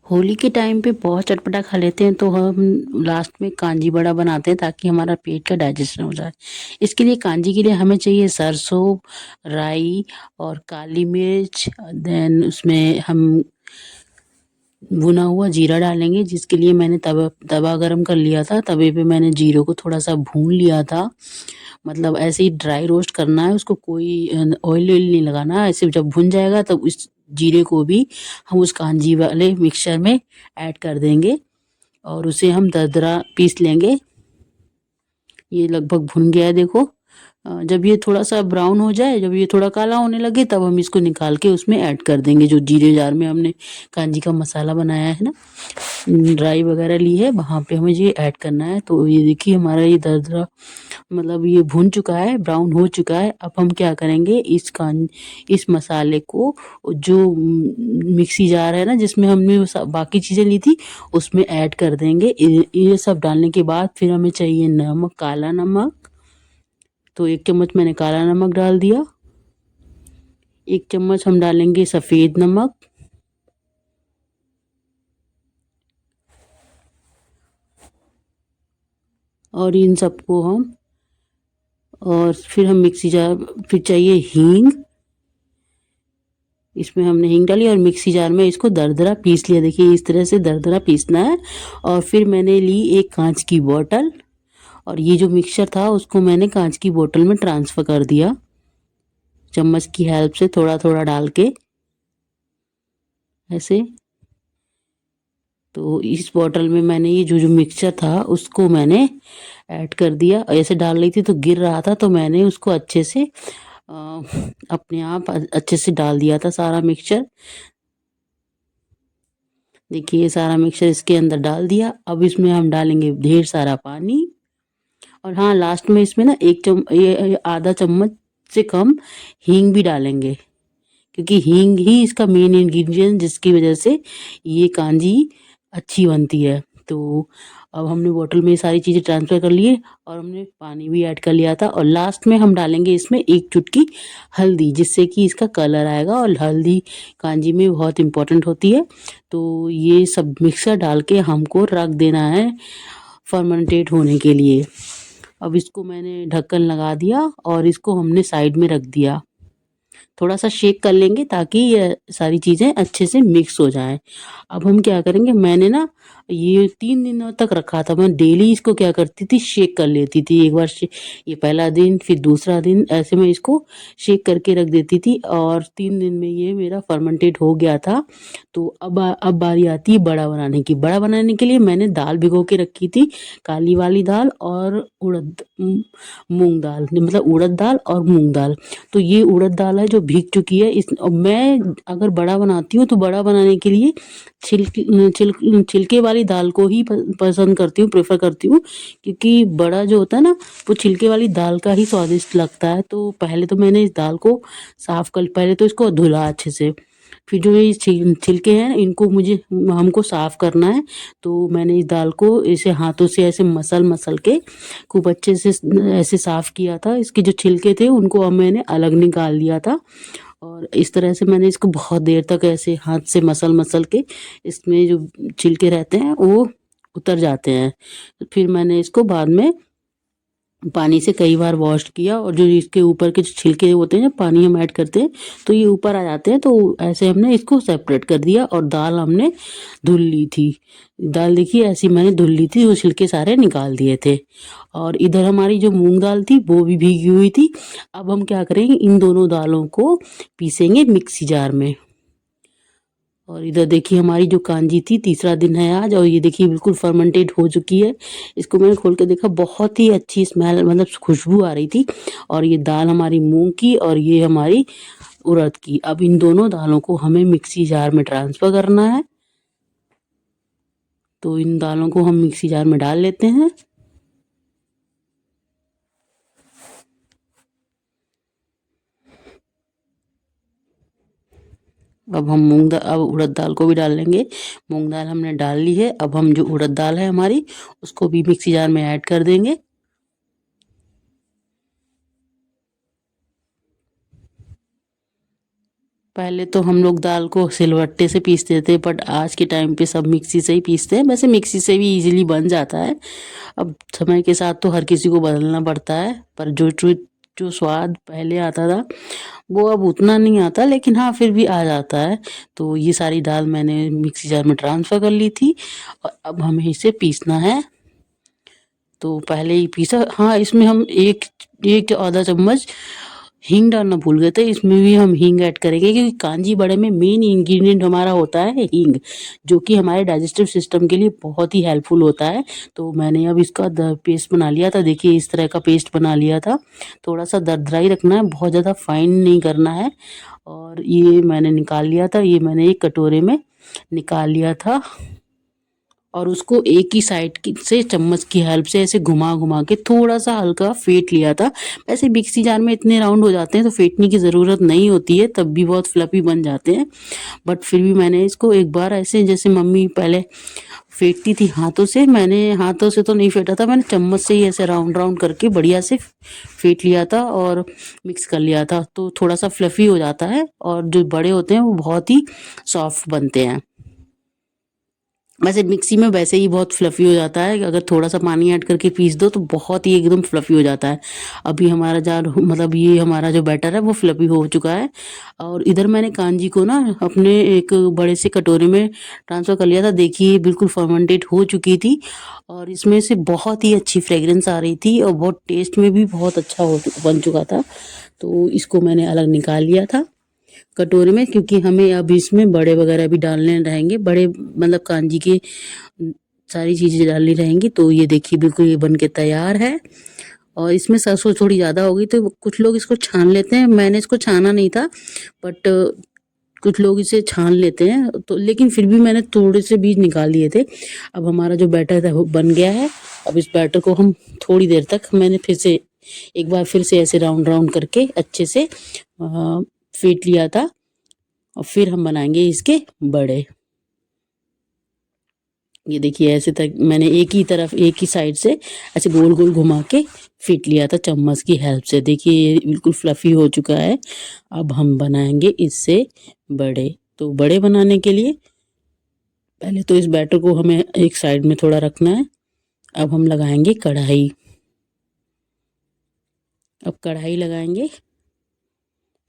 होली के टाइम पे बहुत चटपटा खा लेते हैं तो हम लास्ट में कांजी बड़ा बनाते हैं ताकि हमारा पेट का डाइजेशन हो जाए। इसके लिए कांजी के लिए हमें चाहिए सरसों, राई और काली मिर्च। देन उसमें हम भुना हुआ जीरा डालेंगे, जिसके लिए मैंने तवा तवा गरम कर लिया था। तवे पे मैंने जीरे को थोड़ा सा भून लिया था, मतलब ऐसे ही ड्राई रोस्ट करना है उसको, कोई ऑयल ऑयल नहीं लगाना। ऐसे जब भुन जाएगा तब इस जीरे को भी हम उस कांजी वाले मिक्सचर में ऐड कर देंगे और उसे हम दरदरा पीस लेंगे। ये लगभग भुन गया है, देखो। जब ये थोड़ा सा ब्राउन हो जाए, जब ये थोड़ा काला होने लगे, तब हम इसको निकाल के उसमें ऐड कर देंगे जो जीरे जार में हमने कांजी का मसाला बनाया है ना, ड्राई वगैरह ली है, वहाँ पे हमें ये ऐड करना है। तो ये देखिए हमारा ये दरदरा मतलब ये भुन चुका है, ब्राउन हो चुका है। अब हम क्या करेंगे, इस मसाले को जो मिक्सी जार है ना जिसमें हमने वो बाकी चीज़ें ली थी उसमें ऐड कर देंगे। ये सब डालने के बाद फिर हमें चाहिए नमक, काला नमक। तो 1 चम्मच मैंने काला नमक डाल दिया। 1 चम्मच हम डालेंगे सफ़ेद नमक। और इन सबको हम और फिर हम मिक्सी जार, फिर चाहिए हींग। इसमें हमने हींग डाली और मिक्सी जार में इसको दरदरा पीस लिया। देखिए इस तरह से दरदरा पीसना है। और फिर मैंने ली एक कांच की बोतल और ये जो मिक्सचर था उसको मैंने कांच की बोतल में ट्रांसफ़र कर दिया, चम्मच की हेल्प से थोड़ा थोड़ा डाल के ऐसे। तो इस बॉटल में मैंने ये जो जो मिक्सचर था उसको मैंने ऐड कर दिया। ऐसे डाल रही थी तो गिर रहा था, तो मैंने उसको अच्छे से अपने आप अच्छे से डाल दिया था सारा मिक्सचर। देखिए ये सारा मिक्सचर इसके अंदर डाल दिया। अब इसमें हम डालेंगे ढेर सारा पानी। और हाँ, लास्ट में इसमें ना ये आधा चम्मच से कम हींग भी डालेंगे, क्योंकि हींग ही इसका मेन इंग्रेडिएंट जिसकी वजह से ये कांजी अच्छी बनती है। तो अब हमने बॉटल में ये सारी चीज़ें ट्रांसफ़र कर लिए और हमने पानी भी ऐड कर लिया था। और लास्ट में हम डालेंगे इसमें 1 चुटकी हल्दी, जिससे कि इसका कलर आएगा और हल्दी कांजी में बहुत इम्पोर्टेंट होती है। तो ये सब मिक्सर डाल के हमको रख देना है फर्मेंटेट होने के लिए। अब इसको मैंने ढक्कन लगा दिया और इसको हमने साइड में रख दिया। थोड़ा सा शेक कर लेंगे ताकि ये सारी चीज़ें अच्छे से मिक्स हो जाएं। अब हम क्या करेंगे, मैंने ना ये 3 दिनों तक रखा था। मैं डेली इसको क्या करती थी, शेक कर लेती थी। एक बार ये पहला दिन, फिर दूसरा दिन, ऐसे मैं इसको शेक करके रख देती थी और 3 दिन में ये मेरा फर्मेंटेड हो गया था। तो अब बारी आती है बड़ा बनाने की। बड़ा बनाने के लिए मैंने दाल भिगो के रखी थी, काली वाली दाल और मूंग दाल, मतलब उड़द दाल और मूंग दाल। तो ये उड़द दाल है जो भीग चुकी है। इस मैं अगर बड़ा बनाती हूँ तो बड़ा बनाने के लिए छिलके वाली दाल को ही पसंद करती हूँ, प्रेफर करती हूँ, क्योंकि बड़ा जो होता है ना वो छिलके वाली दाल का ही स्वादिष्ट लगता है। तो पहले तो मैंने इस दाल को साफ कर, पहले तो इसको धुला अच्छे से, फिर जो ये छिलके हैं इनको हमको साफ करना है। तो मैंने इस दाल को ऐसे हाथों से ऐसे मसल मसल के खूब अच्छे से ऐसे साफ किया था। इसके जो छिलके थे उनको अब मैंने अलग निकाल लिया था और इस तरह से मैंने इसको बहुत देर तक ऐसे हाथ से मसल मसल के इसमें जो छिलके रहते हैं वो उतर जाते हैं। फिर मैंने इसको बाद में पानी से कई बार वॉश किया और जो इसके ऊपर के जो छिलके होते हैं, जब पानी हम ऐड करते हैं तो ये ऊपर आ जाते हैं। तो ऐसे हमने इसको सेपरेट कर दिया और दाल हमने धुल ली थी। दाल देखिए ऐसी मैंने धुल ली थी, वो छिलके सारे निकाल दिए थे। और इधर हमारी जो मूंग दाल थी वो भी भीगी हुई थी। अब हम क्या करेंगे, इन दोनों दालों को पीसेंगे मिक्सी जार में। और इधर देखिए हमारी जो कांजी थी, तीसरा दिन है आज, और ये देखिए बिल्कुल फर्मेंटेड हो चुकी है। इसको मैंने खोल के देखा, बहुत ही अच्छी स्मेल, मतलब खुशबू आ रही थी। और ये दाल हमारी मूंग की और ये हमारी उड़द की। अब इन दोनों दालों को हमें मिक्सी जार में ट्रांसफ़र करना है। तो इन दालों को हम मिक्सी जार में डाल लेते हैं। अब उड़द दाल को भी डाल लेंगे। मूंग दाल हमने डाल ली है। अब हम जो उड़द दाल है हमारी उसको भी मिक्सी जार में ऐड कर देंगे। पहले तो हम लोग दाल को सिलबट्टे से पीसते थे, बट आज के टाइम पे सब मिक्सी से ही पीसते हैं। वैसे मिक्सी से भी इजीली बन जाता है। अब समय के साथ तो हर किसी को बदलना पड़ता है, पर जो स्वाद पहले आता था वो अब उतना नहीं आता, लेकिन हाँ फिर भी आ जाता है। तो ये सारी दाल मैंने मिक्सी जार में ट्रांसफ़र कर ली थी और अब हमें इसे पीसना है। तो पहले ही पीसा, हाँ इसमें हम एक एक आधा चम्मच हींग डालना भूल गए थे, इसमें भी हम हींग ऐड करेंगे क्योंकि कांजी बड़े में मेन इंग्रेडिएंट हमारा होता है हींग, जो कि हमारे डाइजेस्टिव सिस्टम के लिए बहुत ही हेल्पफुल होता है। तो मैंने अब इसका पेस्ट बना लिया था, देखिए इस तरह का पेस्ट बना लिया था। थोड़ा सा दरदरा ही रखना है, बहुत ज़्यादा फाइन नहीं करना है। और ये मैंने निकाल लिया था, ये मैंने एक कटोरे में निकाल लिया था और उसको एक ही साइड की से चम्मच की हेल्प से ऐसे घुमा घुमा के थोड़ा सा हल्का फेंट लिया था। वैसे मिक्सी जार में इतने राउंड हो जाते हैं तो फेंटने की ज़रूरत नहीं होती है, तब भी बहुत फ्लफी बन जाते हैं। बट फिर भी मैंने इसको एक बार ऐसे, जैसे मम्मी पहले फेंटती थी हाथों से, मैंने हाथों से तो नहीं फेंटा था, मैंने चम्मच से ही ऐसे राउंड राउंड करके बढ़िया से फेंट लिया था और मिक्स कर लिया था। तो थोड़ा सा फ्लफी हो जाता है और जो बड़े होते हैं वो बहुत ही सॉफ्ट बनते हैं। वैसे मिक्सी में वैसे ही बहुत फ्लफ़ी हो जाता है, अगर थोड़ा-सा पानी ऐड करके पीस दो तो बहुत ही एकदम फ्लफ़ी हो जाता है। अभी हमारा जार मतलब ये हमारा जो बैटर है वो फ्लफ़ी हो चुका है और इधर मैंने कांजी को ना अपने एक बड़े से कटोरे में ट्रांसफ़र कर लिया था। देखिए बिल्कुल फर्मेंटेड हो चुकी थी और इसमें से बहुत ही अच्छी फ्रेग्रेंस आ रही थी और बहुत टेस्ट में भी बहुत अच्छा बन चुका था। तो इसको मैंने अलग निकाल लिया था कटोरे में, क्योंकि हमें अब इसमें बड़े वगैरह भी डालने रहेंगे, बड़े मतलब कांजी के सारी चीज़ें डालनी रहेंगी। तो ये देखिए बिल्कुल ये बन के तैयार है और इसमें सरसों थोड़ी ज़्यादा हो गई तो कुछ लोग इसको छान लेते हैं, मैंने इसको छाना नहीं था, बट कुछ लोग इसे छान लेते हैं तो, लेकिन फिर भी मैंने थोड़े से बीज निकाल लिए थे। अब हमारा जो बैटर था वो बन गया है। अब इस बैटर को हम थोड़ी देर तक, मैंने फिर से एक बार फिर से ऐसे राउंड राउंड करके अच्छे से फेंट लिया था और फिर हम बनाएंगे इसके बड़े। ये देखिए ऐसे तक मैंने एक ही तरफ एक ही साइड से ऐसे गोल गोल घुमा के फेंट लिया था चम्मच की हेल्प से। देखिए ये बिल्कुल फ्लफी हो चुका है। अब हम बनाएंगे इससे बड़े। तो बड़े बनाने के लिए पहले तो इस बैटर को हमें एक साइड में थोड़ा रखना है। अब हम लगाएंगे कढ़ाई। अब कढ़ाई लगाएंगे,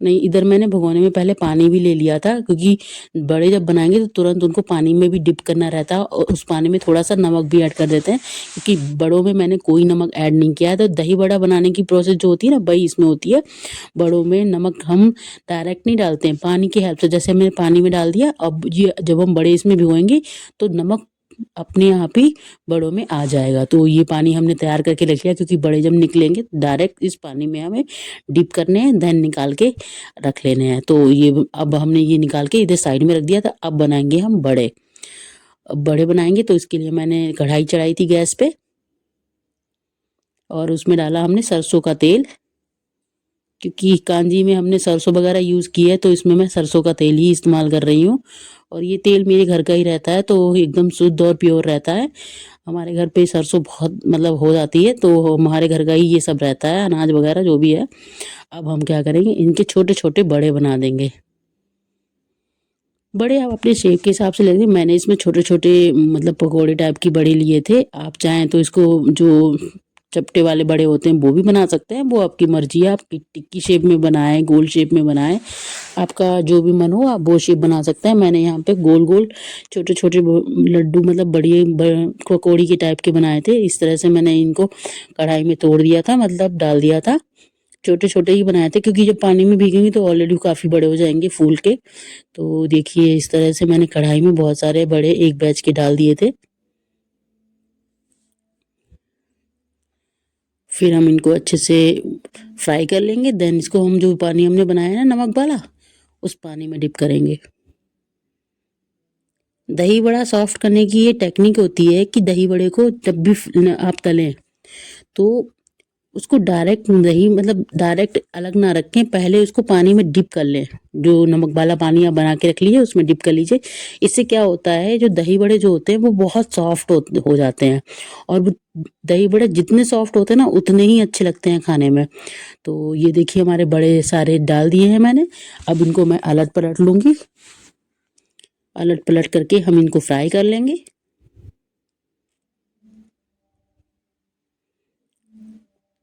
नहीं इधर मैंने भगोने में पहले पानी भी ले लिया था, क्योंकि बड़े जब बनाएंगे तो तुरंत उनको पानी में भी डिप करना रहता है और उस पानी में थोड़ा सा नमक भी ऐड कर देते हैं, क्योंकि बड़ों में मैंने कोई नमक ऐड नहीं किया है। तो दही बड़ा बनाने की प्रोसेस जो होती है ना वही इसमें होती है। बड़ों में नमक हम डायरेक्ट नहीं डालते हैं, पानी की हेल्प से, जैसे हमने पानी में डाल दिया। अब ये जब हम बड़े इसमें भिगोएंगे तो नमक अपने आप ही बड़ों में आ जाएगा। तो ये पानी हमने तैयार करके रख लिया, क्योंकि बड़े जब निकलेंगे डायरेक्ट इस पानी में हमें डिप करने हैं, देन निकाल के रख लेने हैं। तो ये अब हमने ये निकाल के इधर साइड में रख दिया था। अब बनाएंगे हम बड़े। अब बड़े बनाएंगे तो इसके लिए मैंने कढ़ाई चढ़ाई थी गैस पे और उसमें डाला हमने सरसों का तेल, क्योंकि कांजी में हमने सरसों वगैरह यूज़ की है तो इसमें मैं सरसों का तेल ही इस्तेमाल कर रही हूँ। और ये तेल मेरे घर का ही रहता है तो एकदम शुद्ध और प्योर रहता है। हमारे घर पे सरसों बहुत मतलब हो जाती है तो हमारे घर का ही ये सब रहता है, अनाज वगैरह जो भी है। अब हम क्या करेंगे, इनके छोटे छोटे बड़े बना देंगे। बड़े आप अपने शेप के हिसाब से ले लेंगे। मैंने इसमें छोटे छोटे मतलब पकौड़े टाइप की बड़े लिए थे। आप चाहें तो इसको जो चपटे वाले बड़े होते हैं वो भी बना सकते हैं, वो आपकी मर्जी है। आप टिक्की शेप में बनाएं, गोल शेप में बनाएं, आपका जो भी मन हो आप वो शेप बना सकते हैं। मैंने यहाँ पे गोल गोल छोटे छोटे लड्डू मतलब बड़ी पकौड़ी के टाइप के बनाए थे। इस तरह से मैंने इनको कढ़ाई में तोड़ दिया था, मतलब डाल दिया था। छोटे छोटे ही बनाए थे, क्योंकि जब पानी में भीगेंगे तो ऑलरेडी काफ़ी बड़े हो जाएंगे फूल के। तो देखिए इस तरह से मैंने कढ़ाई में बहुत सारे बड़े एक बैच के डाल दिए थे। फिर हम इनको अच्छे से फ्राई कर लेंगे, देन इसको हम जो पानी हमने बनाया है ना नमक वाला, उस पानी में डिप करेंगे। दही बड़ा सॉफ्ट करने की ये टेक्निक होती है कि दही बड़े को जब भी आप तलें तो उसको डायरेक्ट दही मतलब डायरेक्ट अलग ना रखें, पहले उसको पानी में डिप कर लें। जो नमक वाला पानी आप बना के रख लीजिए उसमें डिप कर लीजिए। इससे क्या होता है, जो दही बड़े जो होते हैं वो बहुत सॉफ्ट हो जाते हैं, और वो दही बड़े जितने सॉफ्ट होते हैं ना उतने ही अच्छे लगते हैं खाने में। तो ये देखिए हमारे बड़े सारे डाल दिए हैं मैंने। अब इनको मैं अलट पलट लूँगी। अलट पलट करके हम इनको फ्राई कर लेंगे।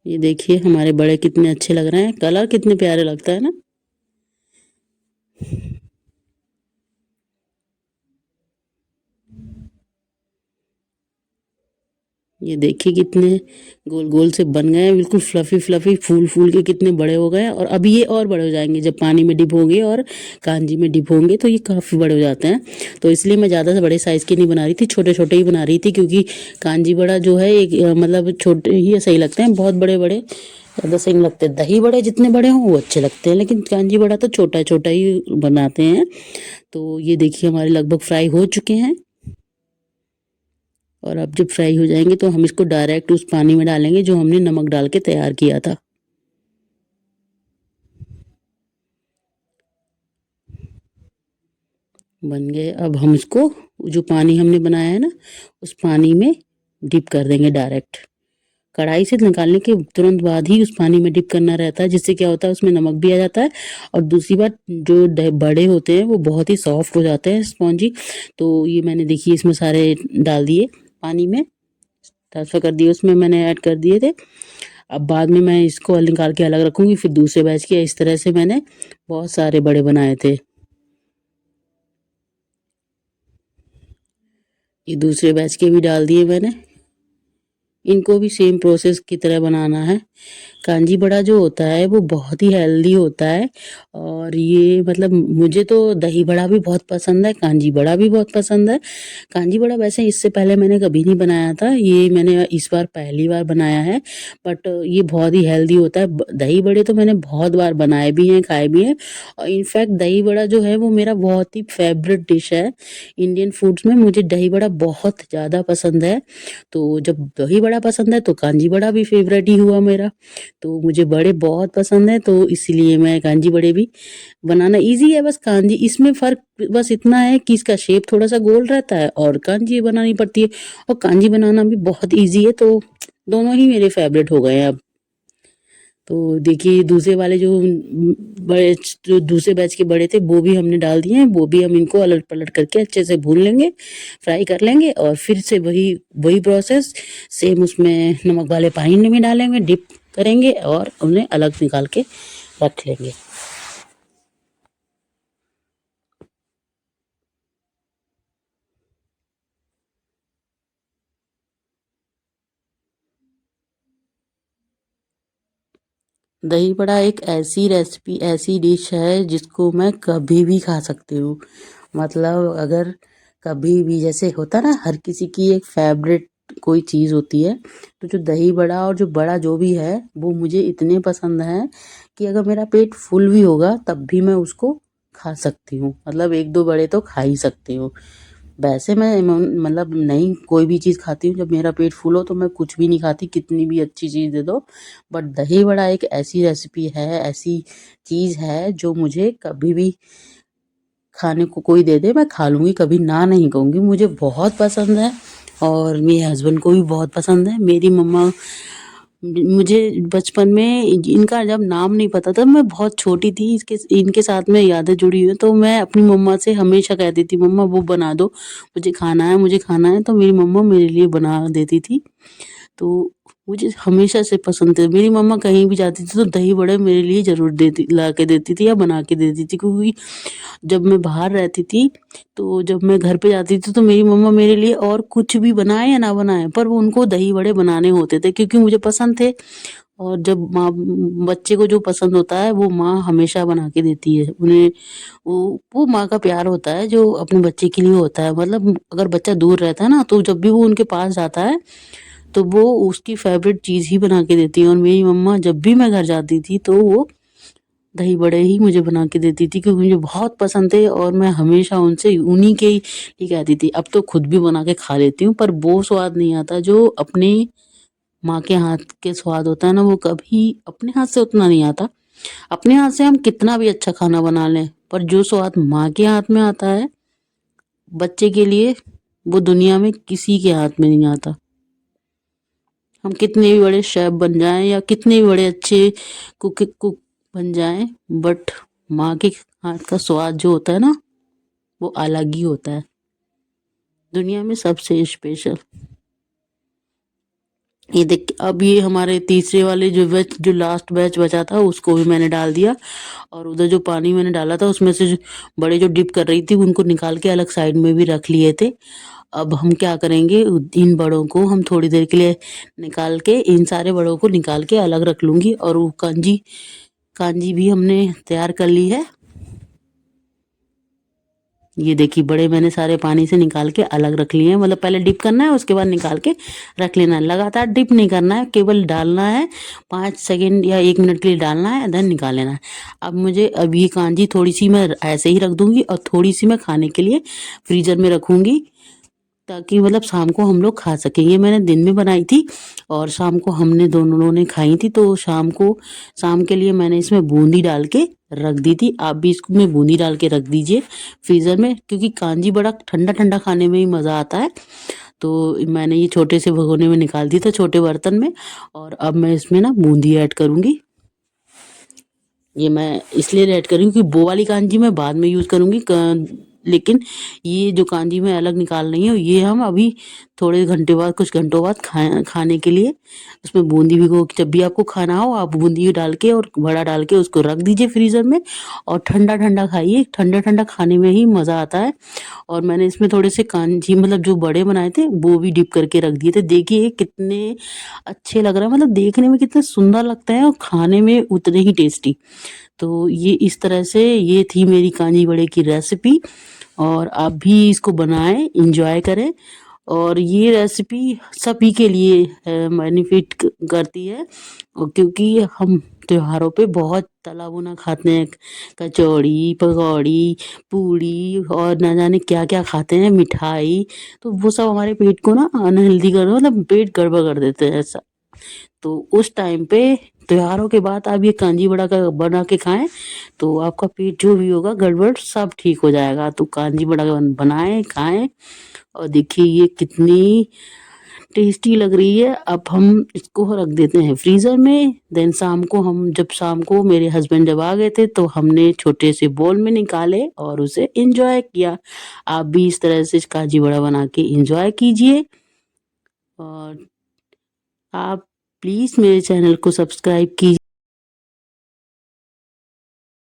ये देखिए हमारे बड़े कितने अच्छे लग रहे हैं, कलर कितने प्यारे लगता है ना। ये देखिए कितने गोल गोल से बन गए हैं, बिल्कुल फ्लफी फ्लफी, फूल फूल के कितने बड़े हो गए हैं। और अभी ये और बड़े हो जाएंगे जब पानी में डिप होंगे और कांजी में डिप होंगे, तो ये काफ़ी बड़े हो जाते हैं। तो इसलिए मैं ज़्यादा से बड़े साइज़ की नहीं बना रही थी, छोटे छोटे ही बना रही थी, क्योंकि कांजी बड़ा जो है एक मतलब छोटे ही सही लगते हैं, बहुत बड़े बड़े ज़्यादा सही नहीं लगते। दही बड़े जितने बड़े हों वो अच्छे लगते हैं, लेकिन कांजी बड़ा तो छोटा छोटा ही बनाते हैं। तो ये देखिए हमारे लगभग फ्राई हो चुके हैं। और अब जब फ्राई हो जाएंगे तो हम इसको डायरेक्ट उस पानी में डालेंगे जो हमने नमक डाल के तैयार किया था। बन गए। अब हम इसको जो पानी हमने बनाया है ना उस पानी में डिप कर देंगे डायरेक्ट। कढ़ाई से निकालने के तुरंत बाद ही उस पानी में डिप करना रहता है, जिससे क्या होता है उसमें नमक भी आ जाता है। और दूसरी बात, जो बड़े होते हैं वो बहुत ही सॉफ्ट हो जाते हैं, स्पॉन्जी। तो ये मैंने देखिए इसमें सारे डाल दिए पानी में, ट्रांसफ़र कर दिए, उसमें मैंने ऐड कर दिए थे। अब बाद में मैं इसको निकाल के अलग रखूँगी, फिर दूसरे बैच के इस तरह से मैंने बहुत सारे बड़े बनाए थे। ये दूसरे बैच के भी डाल दिए मैंने। इनको भी सेम प्रोसेस की तरह बनाना है। कांजी बड़ा जो होता है वो बहुत ही हेल्दी होता है, और ये मतलब मुझे तो दही बड़ा भी बहुत पसंद है, कांजी बड़ा भी बहुत पसंद है। कांजी बड़ा वैसे इससे पहले मैंने कभी नहीं बनाया था, ये मैंने इस बार पहली बार बनाया है। बट ये बहुत ही हेल्दी होता है। दही बड़े तो मैंने बहुत बार बनाए भी हैं, खाए भी हैं, और इनफैक्ट दही बड़ा जो है वो मेरा बहुत ही फेवरेट डिश है। इंडियन फूड्स में मुझे दही बड़ा बहुत ज़्यादा पसंद है। तो जब दही बड़ा पसंद है तो कांजी बड़ा भी फेवरेट ही हुआ मेरा। तो मुझे बड़े बहुत पसंद है, तो इसीलिए मैं कांजी बड़े भी बनाना इजी है। बस कांजी इसमें फ़र्क बस इतना है कि इसका शेप थोड़ा सा गोल रहता है और कांजी बनानी पड़ती है, और कांजी बनाना भी बहुत इजी है। तो दोनों ही मेरे फेवरेट हो गए हैं अब। तो देखिए दूसरे वाले जो बड़े जो दूसरे बैच के बड़े थे वो भी हमने डाल दिए हैं, वो भी हम इनको अलट पलट करके अच्छे से भून लेंगे, फ्राई कर लेंगे, और फिर से वही वही प्रोसेस सेम उसमें नमक वाले पानी में डालेंगे, डिप करेंगे और उन्हें अलग निकाल के रख लेंगे। दही बड़ा एक ऐसी रेसिपी, ऐसी डिश है जिसको मैं कभी भी खा सकती हूँ। मतलब अगर कभी भी, जैसे होता ना हर किसी की एक फेवरेट कोई चीज़ होती है, तो जो दही बड़ा और जो बड़ा जो भी है वो मुझे इतने पसंद है कि अगर मेरा पेट फुल भी होगा तब भी मैं उसको खा सकती हूँ। मतलब एक दो बड़े तो खा ही सकती हूँ। वैसे मैं मतलब नहीं कोई भी चीज़ खाती हूँ, जब मेरा पेट फुल हो तो मैं कुछ भी नहीं खाती, कितनी भी अच्छी चीज़ दे दो। बट दही बड़ा एक ऐसी रेसिपी है, ऐसी चीज़ है जो मुझे कभी भी खाने को कोई दे दे मैं खा लूँगी, कभी ना नहीं कहूँगी। मुझे बहुत पसंद है और मेरे हस्बैंड को भी बहुत पसंद है। मेरी मम्मा मुझे बचपन में इनका जब नाम नहीं पता था, मैं बहुत छोटी थी, इसके इनके साथ में यादें जुड़ी हुई हैं, तो मैं अपनी मम्मा से हमेशा कहती थी मम्मा वो बना दो, मुझे खाना है, मुझे खाना है। तो मेरी मम्मा मेरे लिए बना देती थी। तो मुझे हमेशा से पसंद थे। मेरी मम्मा कहीं भी जाती थी तो दही बड़े मेरे लिए ज़रूर देती, ला के देती थी या बना के देती थी, क्योंकि जब मैं बाहर रहती थी तो जब मैं घर पे जाती थी तो मेरी मम्मा मेरे लिए और कुछ भी बनाए या ना बनाए पर वो उनको दही बड़े बनाने होते थे, क्योंकि मुझे पसंद थे। और जब माँ बच्चे को जो पसंद होता है वो माँ हमेशा बना के देती है उन्हें। वो माँ का प्यार होता है जो अपने बच्चे के लिए होता है। मतलब अगर बच्चा दूर रहता है ना तो जब भी वो उनके पास जाता है तो वो उसकी फेवरेट चीज़ ही बना के देती है। और मेरी मम्मा जब भी मैं घर जाती थी तो वो दही बड़े ही मुझे बना के देती थी, क्योंकि मुझे बहुत पसंद थे और मैं हमेशा उनसे उन्हीं के ही कहती थी। अब तो खुद भी बना के खा लेती हूँ पर वो स्वाद नहीं आता जो अपने माँ के हाथ के स्वाद होता है ना, वो कभी अपने हाथ से उतना नहीं आता। अपने हाथ से हम कितना भी अच्छा खाना बना लें, पर जो स्वाद माँ के हाथ में आता है बच्चे के लिए, वो दुनिया में किसी के हाथ में नहीं आता। हम कितने भी बड़े शेफ बन जाएं या कितने भी बड़े अच्छे कुक बन जाएं, बट माँ के हाथ का स्वाद जो होता है ना, वो अलग ही होता है, दुनिया में सबसे स्पेशल। ये देख, अब ये हमारे तीसरे वाले जो लास्ट बैच बचा था उसको भी मैंने डाल दिया, और उधर जो पानी मैंने डाला था उसमें से बड़े जो डिप कर रही थी उनको निकाल के अलग साइड में भी रख लिए थे। अब हम क्या करेंगे, इन बड़ों को हम थोड़ी देर के लिए निकाल के, इन सारे बड़ों को निकाल के अलग रख लूँगी, और वो कांजी कांजी भी हमने तैयार कर ली है। ये देखिए, बड़े मैंने सारे पानी से निकाल के अलग रख लिए हैं, मतलब पहले डिप करना है उसके बाद निकाल के रख लेना है। लगातार डिप नहीं करना है, केवल डालना है, 5 सेकंड या 1 मिनट के लिए डालना है, देन निकाल लेना है। अब ये कांजी थोड़ी सी मैं ऐसे ही रख दूंगी, और थोड़ी सी मैं खाने के लिए फ्रीजर में रखूंगी, ताकि मतलब शाम को हम लोग खा सकें। ये मैंने दिन में बनाई थी और शाम को हमने दोनों ने खाई थी, तो शाम के लिए मैंने इसमें बूंदी डाल के रख दी थी। आप भी इसमें बूंदी डाल के रख दीजिए फ्रीजर में, क्योंकि कांजी बड़ा ठंडा ठंडा खाने में ही मज़ा आता है। तो मैंने ये छोटे से भगोने में निकाल दी था, छोटे बर्तन में, और अब मैं इसमें ना बूंदी ऐड करूँगी। ये मैं इसलिए ऐड कर रही हूँ कि वो वाली कांजी मैं बाद में यूज़ करूँगी, लेकिन ये जो कांजी मैं अलग निकाल रही हूँ, ये हम अभी थोड़े घंटे बाद, कुछ घंटों बाद खाने के लिए उसमें बूंदी भिगो के, जब भी आपको खाना हो आप बूंदी डाल के और बड़ा डाल के उसको रख दीजिए फ्रीजर में, और ठंडा ठंडा खाइए। ठंडा ठंडा खाने में ही मज़ा आता है। और मैंने इसमें थोड़े से कांजी, मतलब जो बड़े बनाए थे वो भी डिप करके रख दिए थे। देखिए कितने अच्छे लग रहे हैं, मतलब देखने में कितने सुंदर लगते हैं और खाने में उतने ही टेस्टी। तो ये इस तरह से ये थी मेरी कांजी बड़े की रेसिपी, और आप भी इसको बनाएं, इंजॉय करें। और ये रेसिपी सभी के लिए बेनिफिट करती है, और क्योंकि हम त्योहारों पे बहुत तला भुना खाते हैं, कचौड़ी, पकौड़ी, पूड़ी और ना जाने क्या क्या खाते हैं, मिठाई, तो वो सब हमारे पेट को ना अनहेल्दी कर, मतलब पेट गड़बड़ कर देते हैं ऐसा। तो उस टाइम पे त्योहारों के बाद आप ये कांजी बड़ा का बना के खाएं, तो आपका पेट जो भी होगा गड़बड़ सब ठीक हो जाएगा। तो कांजी बड़ा बनाएं, खाएं, और देखिए ये कितनी टेस्टी लग रही है। अब हम इसको रख देते हैं फ्रीजर में। देन शाम को मेरे हस्बैंड जब आ गए थे तो हमने छोटे से बोल में निकाले और उसे एंजॉय किया। आप भी इस तरह से कांजी बड़ा बना के एंजॉय कीजिए, और आप प्लीज़ मेरे चैनल को सब्सक्राइब कीजिए।